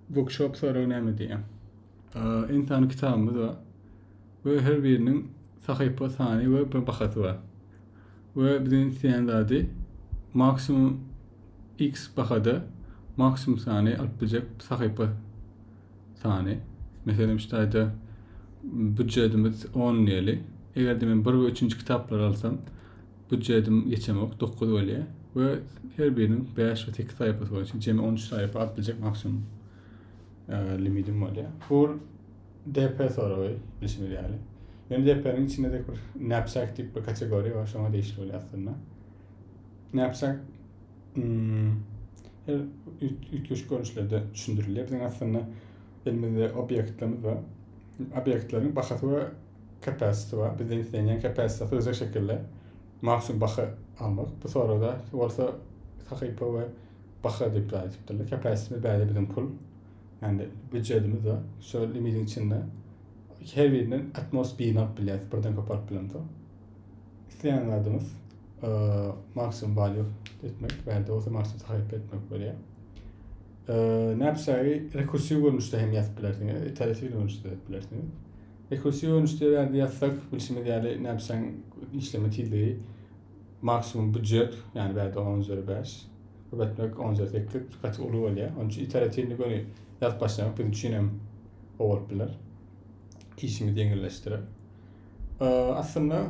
workshop sonra önemli diyeyim. İnsan kitabımız var. Ve her birinin sayfa sani ve bir bakatı var. Ve bizim istəyənlərdir maksimum x bakada maksimum sani alabilecek sayfa sani. Mesela işte bütçemiz 10 lirali. Eğer de ben 1 ve 3. kitaplar alsam bütçedim geçemek 9 oluyor. Ve her birinin 5 ve 8 sayfası var. Çünkü cemi 13 sayfa alabilecek maksimum limitim oluyor. Bu DP sonra var. Bilişim ideali. Yani DP'nin içinde de bir knapsack tip bir kategori var. Şu an değişti oluyor aslında. Knapsack her üç görünüşlerde düşündürülüyor. Bizim aslında elimizde obyektlerimiz var. Obyektlerin bakatı ve kapasitesi var. Bizden istenen kapasitesi hızlı şekilde maksimum bakı almak. Bu sonra da varsa sayfa ve bakı deyip tariflerler. Kapasitemiz belli bizim pul. Yani bütçemiz var. Şu limitin içinde her birinin Atmos 1'ini alıp biliriz. Buradan koparıp biliriz. İsteyenlerimiz maksimum value etmek veya da olsa maksimum sayfa etmek böyle. Ne yapsak? Rekursif görünüşte hem yazıp bilirsiniz. İteratif görünüşte yazıp bilirsiniz. Rekursif görünüşte verdiği yazsak bilişim ideali ne yapsan işlemi tildeyi maksimum budget yani veya da 10 üzeri 5 öbetmek 10 üzeri 8 kaç olur oluyor. Onun için iteratifini göre yazıp başlamak bizim için hem olur bilir. İşimi dengeleştirir. Aslında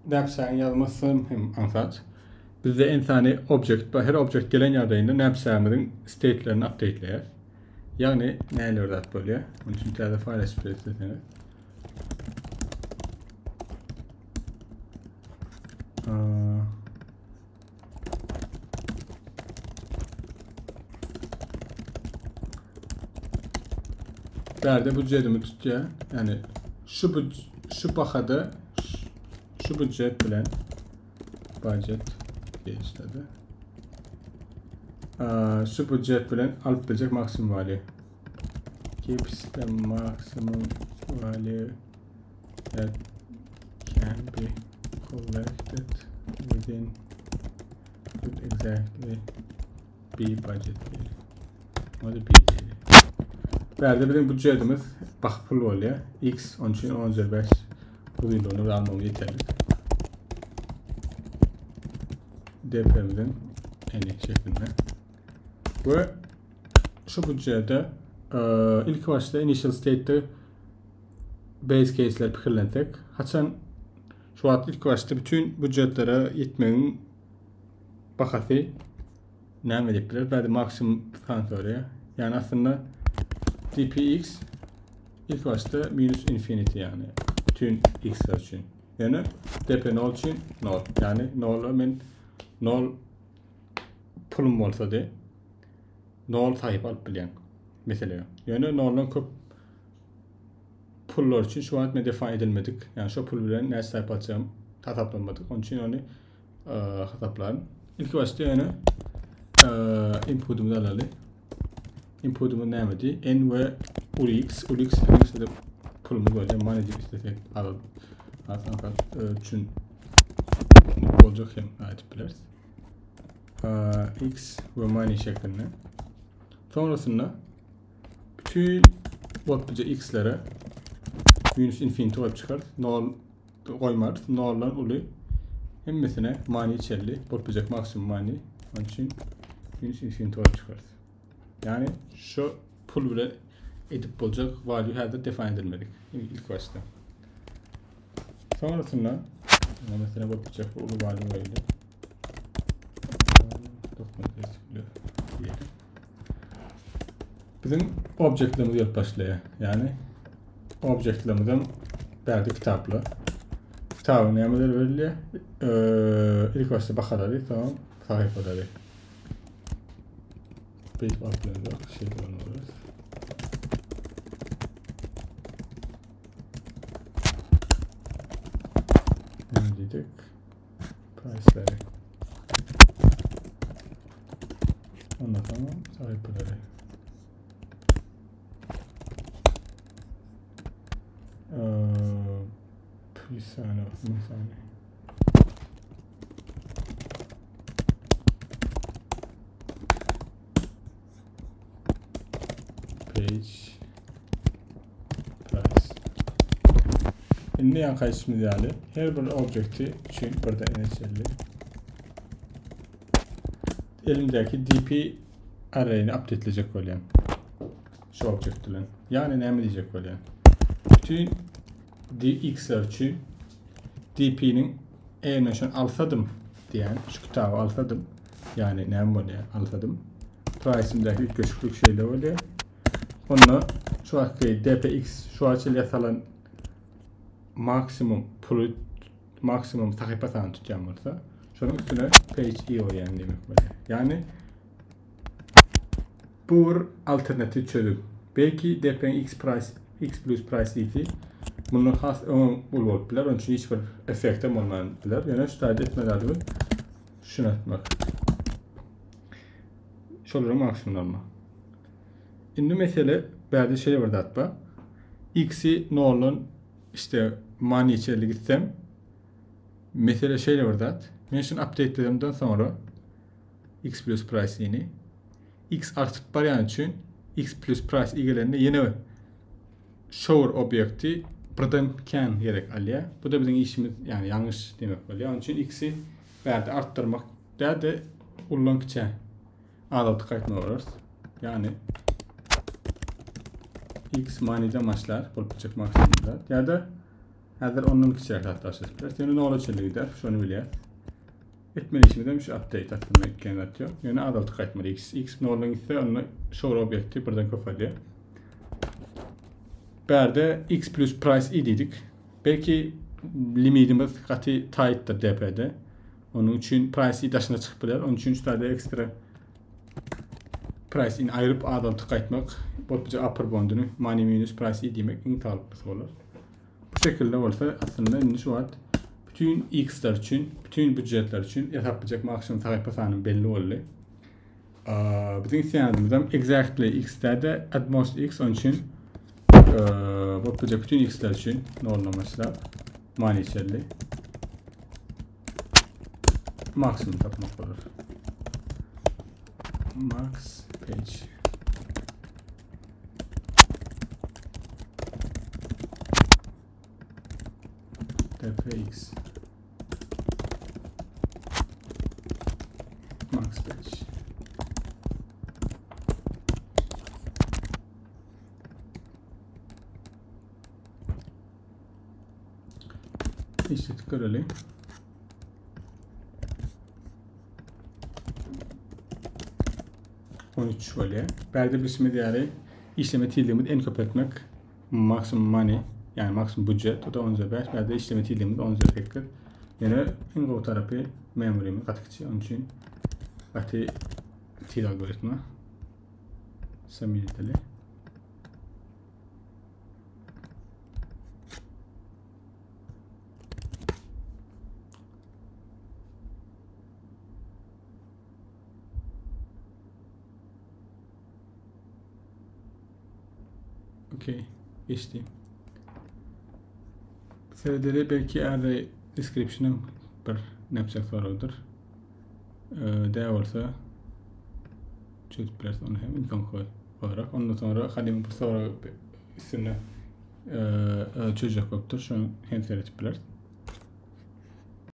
ne yapsan yazması hem ansat. Bizde insani object, her object gelen yerdeyinde ne yapsağımızın state'lerini update'leyer. Yani neler da böyle. Onun için bir tane file express deseniz. Berde budjetimi tutuyor. Yani şu bakada şu budget bilen budget geçti. Şu budget bilen alıp bilecek maksimum value. Keeps the maximum value that can be collected within would exactly be budget. O da bir Berde bizim budjetimiz bak pul oluyor. X 10 için 10 üzeri 5 bugün onu almam yeterli. DP'mizin en iyi şeklinde. Ve şu budjette ilk başta initial state'de base case'ler fikirlendik. Haçan şu an ilk başta bütün budjetlere yetmenin bakatı ne edipler? Berde maksimum falan oraya. Yani aslında dpx ilk başta minus infinity yani bütün x'ler için. Yani dp 0 için 0. Yani 0'la ben 0 pulum olsa de 0 sahip alıp bilen. Mesela yani 0'dan köp pullar için şu an ne define edilmedik. Yani şu pul bilen ne sahip alacağım hesaplanmadık. Onun için onu hesaplayalım. İlk başta yani input'umuzu alalım. Input'umun neydi? N ve UX. UX de pulumuz olacak. Manager istesek alalım. Aslında üçün olacak hem ait biliriz. X ve money şeklinde. Sonrasında bütün olabilecek x'lere minus infinity olarak çıkar. 0 koymaz. 0'dan oluyor. Hem mesela money içerli. Olabilecek maksimum money. Onun için minus infinity olarak çıkar. Yani şu pul bile edip olacak value herhalde define edilmedik ilk başta. Sonrasında mesela bakacak bu value öyle. Bizim objektlerimiz yok başlaya. Yani objektlerimizden verdi kitapla. Kitabın emirleri veriliyor. İlk başta bakarları tamam sayfaları. Page baklarında şey kullanıyoruz. Ne dedik? Price'leri. Ondan sonra sayfaları. Bir saniye. page price. Indi yan kaysımız yani her bir objekti için burada initially elimdeki DP array'ini updateleyecek olan şu objekt bilen. Yani ne mi diyecek olan? Bütün dx'ler için dp'nin eğer alfadım diyen şu kitabı alfadım yani ne mi oluyor alfadım price'imdeki ilk köşklük şeyle oluyor. Onu şu akıyı dpx şu açıyla yasalan maksimum takip atan tutacağım orada. Şunun üstüne page i o yani demek böyle. Yani bu alternatif çözüm. Belki dp'nin x plus price iti bunun has olup bilir. Onun için hiçbir efektim olmayabilir. Yani şu tarzda etmelerdi şunu etmek. Şöyle maksimum olma. Şimdi mesela bazı şey var da x'i ne olun işte mani içeri gitsem mesela şeyle var da ben şunu updateledimden sonra x plus price yeni x artık variant için x plus price ilgilerinde yeni shower objekti buradan can gerek alıyor. Bu da bizim işimiz yani yanlış demek oluyor. Onun için x'i verdi arttırmak daha da ullandıkça ağlatı kayıtma oluruz. Yani x maniden başlar, bulacak maksimumda. Ya da hazır onun kişiler hatasızlar. Yani ne olacak gider, şunu biliyor. Etmeli işimi demiş update atmak kendi atıyor. Yani ağlatı kayıtmalı x ne olan ise onu show objekti buradan kafalıyor. Berde x plus price i dedik. Belki limitimiz katı tight'tır dp'de. Onun için price i dışına çıkabilir. Onun için üstlerde ekstra price in ayırıp ağlatı kayıtmak. Botluca upper bound'unu money minus price i demek en sağlıklısı olur. Bu şekilde olsa aslında şu an bütün x'ler için, bütün bütçeler için yapabilecek maksimum takip atanın belli oluyor. Bizim isteyenlerimizden exactly x'de de at most x onun için botluca bütün x'ler için ne olmamışlar money içerli maksimum tapmak olur. Max page dpx max page işte tıkıralım. Şöyle. Berde bir diğeri işleme tilimizi en köpetmek maksimum money yani maksimum budget o da 10/5 berde işleme tilimizi 10/8 yani en o tarafı memorimi katıkçı onun için katı til algoritma samimiyetli. Okey, geçti. Sevdere belki eğer description'ı bir nepsek sorudur. Değer olsa çözüp biraz onu hem imkan olarak. Ondan sonra halim bir soru üstüne çözecek oluptur. Şunu hem seyretip biraz.